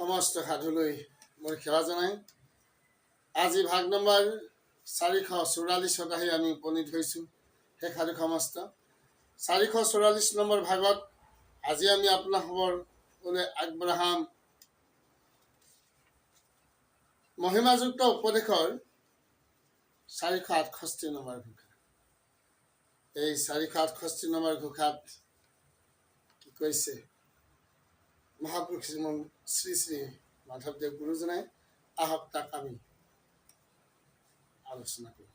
সমস্ত সাধুলৈ মোৰ সেৱা জনাই আজি ভাগ নম্বৰ 444 আহি আমি উপনীত হৈছোঁ। সেই সাধু সমস্ত 444 নম্বৰ ভাগত আজি আমি আপোনালোকলৈ আগবঢ়াম মহিমাযুক্ত উপদেশৰ 468 নম্বৰ ঘোষা। এই 468 নম্বৰ ঘোষাত কি কৈছে মহাপুৰুষ শ্ৰী শ্ৰী মাধৱদেৱ গুৰুজনাই, আহক তাক আমি আলোচনা কৰো।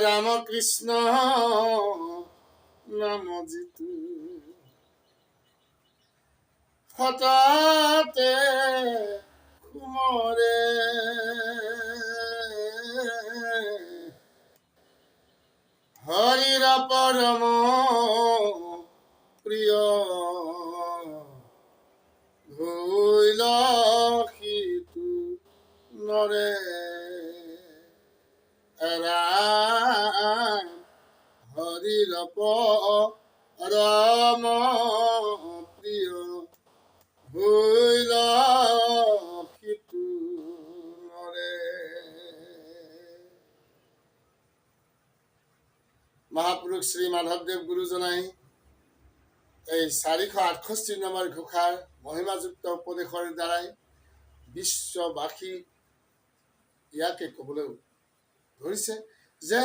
ৰামকৃষ্ণ নাম যিটো হঠাতে কুমৰে, হৰিৰ পৰম প্ৰিয় ভৈল সিটো নৰে, ৰাম হৰিৰ পৰম প্ৰিয় ভৈল সিটো নৰে। মহাপুৰুষ শ্ৰী মাধৱদেৱ গুৰুজনাই এই 468 নম্বৰ ঘোষাৰ মহিমাযুক্ত উপদেশৰ দ্বাৰাই বিশ্ববাসী ইয়াকে ক'বলৈ ধৰিছে যে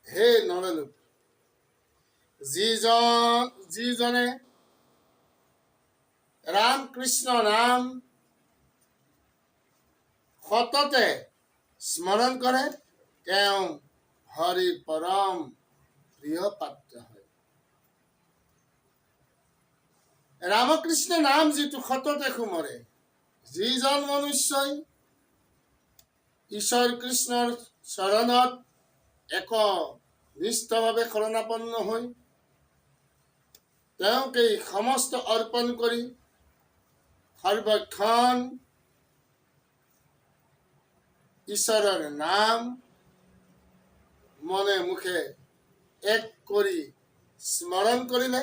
হে নৰলোক, যিজনে ৰাম কৃষ্ণ নাম সততে স্মৰণ কৰে তেওঁ হৰি পৰম প্ৰিয় পাত্ৰ হয়। ৰামকৃষ্ণ নাম যিটো সততে সুমৰে, যিজন মনুষ্যই ঈশ্বৰ কৃষ্ণৰ চৰণত একনিষ্ঠভাৱে শৰণাপন্ন হৈ তেওঁকেই সমস্ত অৰ্পণ কৰি সৰ্বক্ষণ ঈশ্বৰৰ নাম মনে মুখে এক কৰি স্মৰণ কৰিলে,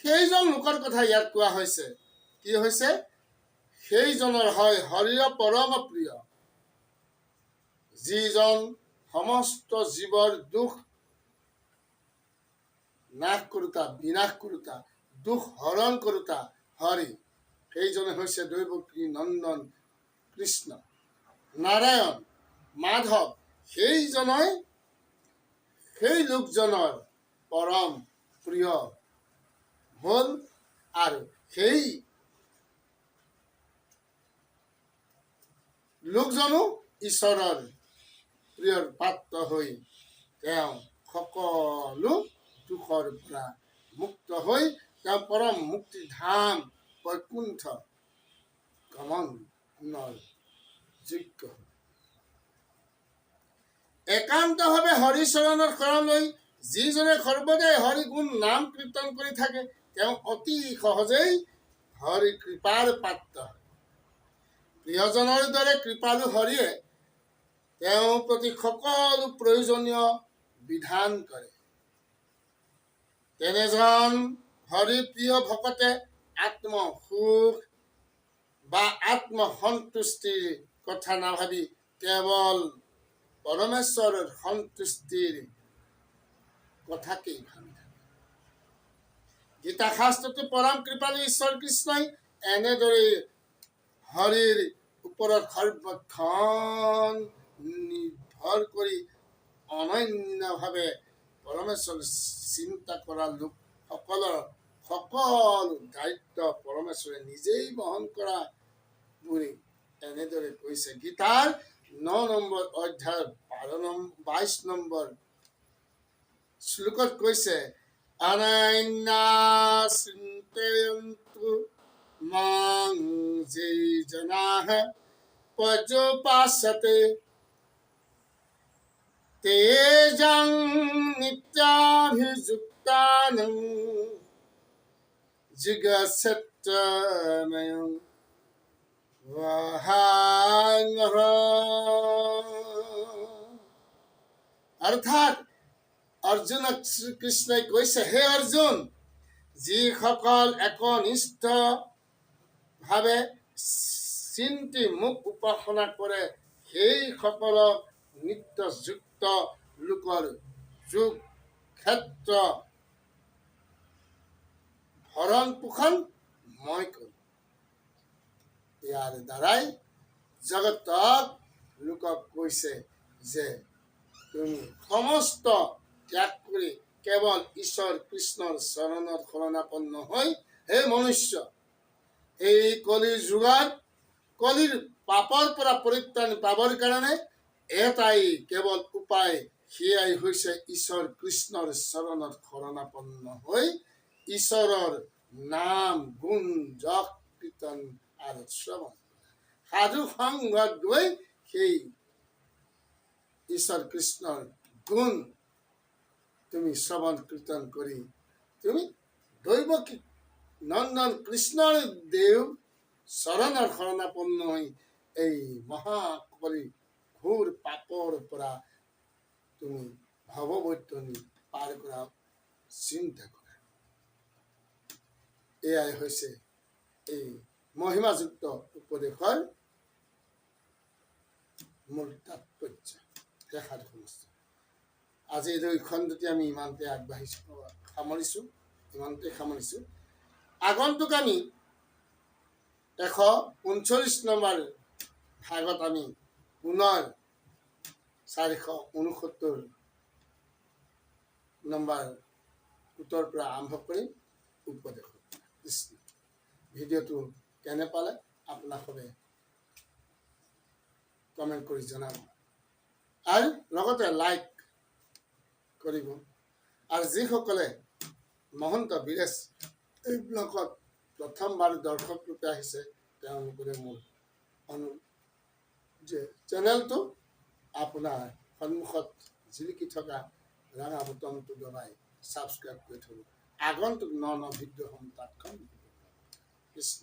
সেইজন লোকৰ কথা ইয়াত কোৱা হৈছে। কি হৈছে? সেইজনৰ হয় হৰিৰ পৰম প্ৰিয়, যিজন সমস্ত জীৱৰ দুখ নাশ কৰোতা, বিনাশ কৰোতা, দুখ হৰণ কৰোতা হৰি। সেইজনে হৈছে দৈৱকী নন্দন কৃষ্ণ নাৰায়ণ মাধৱ। সেই লোকজনৰ পৰম প্ৰিয় হ'ল, আৰু সেই লোকজনো ঈশ্বৰৰ প্ৰিয়ৰ পাত্ৰ হৈ তেওঁ সকলো দুখৰ পৰা মুক্ত হৈ তেওঁ পৰম মুক্তি ধাম বৈকুণ্ঠ গমনৰ যোগ্য। একান্তভাৱে হৰিচৰণৰ শৰণ লৈ যিজনে সৰ্বদাই হৰি গুণ নাম কীৰ্তন কৰি থাকে তেওঁ অতি সহজেই হৰি কৃপাৰ পাত্ৰ হয়। প্ৰিয়জনৰ দৰে কৃপালু হৰিয়ে তেওঁৰ প্ৰতি সকলো প্ৰয়োজনীয় বিধান কৰে। তেনেজন হৰি প্ৰিয় ভকতে আত্মসুখ বা আত্মসন্তুষ্টিৰ কথা নাভাবি কেৱল পৰমেশ্বৰৰ সন্তুষ্টিৰ কথাকেই ভাবি থাকে। গীতা শাস্ত্ৰতো পৰম কৃপালু ঈশ্বৰ কৃষ্ণই এনেদৰে হৰিৰ ওপৰত সৰ্বক্ষণ নিৰ্ভৰ কৰি অনন্যভাৱে পৰমেশ্বৰ চিন্তা কৰা লোকসকলৰ সকলো দায়িত্ব পৰমেশ্বৰে নিজেই বহন কৰা বুলি এনেদৰে কৈছে। গীতাৰ 9 নম্বৰ অধ্যায় 22 নম্বৰ শ্লোকত কৈছে, অনন্যা চিন্তয়ন্তু মাং যে জনাঃ পৰ্যুপাসতে তেজং নিত্যাভিযুক্তানং জিজ্ঞাসত্যময়ং অৰ্থাৎ অৰ্জুনক শ্ৰীকৃষ্ণই কৈছে, হে অৰ্জুন, যিসকল একনিষ্ঠভাৱে চিন্তি মোক উপাসনা কৰে সেইসকলক নিত্যযুক্ত লোকৰ যুগ ক্ষেত্ৰ ভৰণ পোষণ মই কৰিম। ইয়াৰ দ্বাৰাই জগতক লোকক কৈছে যে তুমি সমস্ত ত্যাগ কৰি কেৱল ঈশ্বৰ কৃষ্ণৰ চৰণত শৰণাপন্ন হৈ হে মনুষ্য এই কলিৰ যুগত কলিৰ পাপৰ পৰা পৰিত্ৰাণ পাবৰ কাৰণে এটাই কেৱল উপায়, সেয়াই হৈছে ঈশ্বৰ কৃষ্ণৰ চৰণত শৰণাপন্ন হৈ ঈশ্বৰৰ নাম গুণ যশ কীৰ্তন আৰু শ্ৰৱণ সাধু সংঘত গৈ সেই ঈশ্বৰ কৃষ্ণৰ গুণ তুমি শ্ৰৱণ কীৰ্তন কৰি তুমি দৈৱকী নন্দন কৃষ্ণৰ দেৱ চৰণৰ শৰণাপন্ন হৈ এই মহাকলি ঘোৰ পাপৰ পৰা তুমি ভৱবৈতৰণী পাৰ কৰা চিন্তা কৰা। এয়াই হৈছে এই মহিমাযুক্ত উপদেশৰ মূল তাৎপৰ্য। দেখাৰ সমস্ত আজি এই খণ্ডটি আমি ইমানতে সামৰিছো। আগন্তুক আমি 139 নম্বৰ ভাগত আমি পুনৰ 469 নম্বৰ উত্তৰ পৰা আৰম্ভ কৰিম উপদেশ। ভিডিঅ'টো কেনে পালে আপোনালোকে কমেণ্ট কৰি জনাব আৰু লগতে লাইক কৰিব। আৰু যিসকলে মহন্ত বীৰেশ এই ব্লগত প্ৰথমবাৰ দৰ্শক ৰূপে আহিছে তেওঁলোকে মোৰ অনুৰোধ যে চেনেলটো আপোনাৰ সন্মুখত জিলিকি থকা ৰঙা বুটামটো দবাই ছাবস্ক্ৰাইব কৰি থ'ব। আগন্তুক ন ভিডিঅ'সমূহ তাৎক্ষণিক কৃষ্ণ।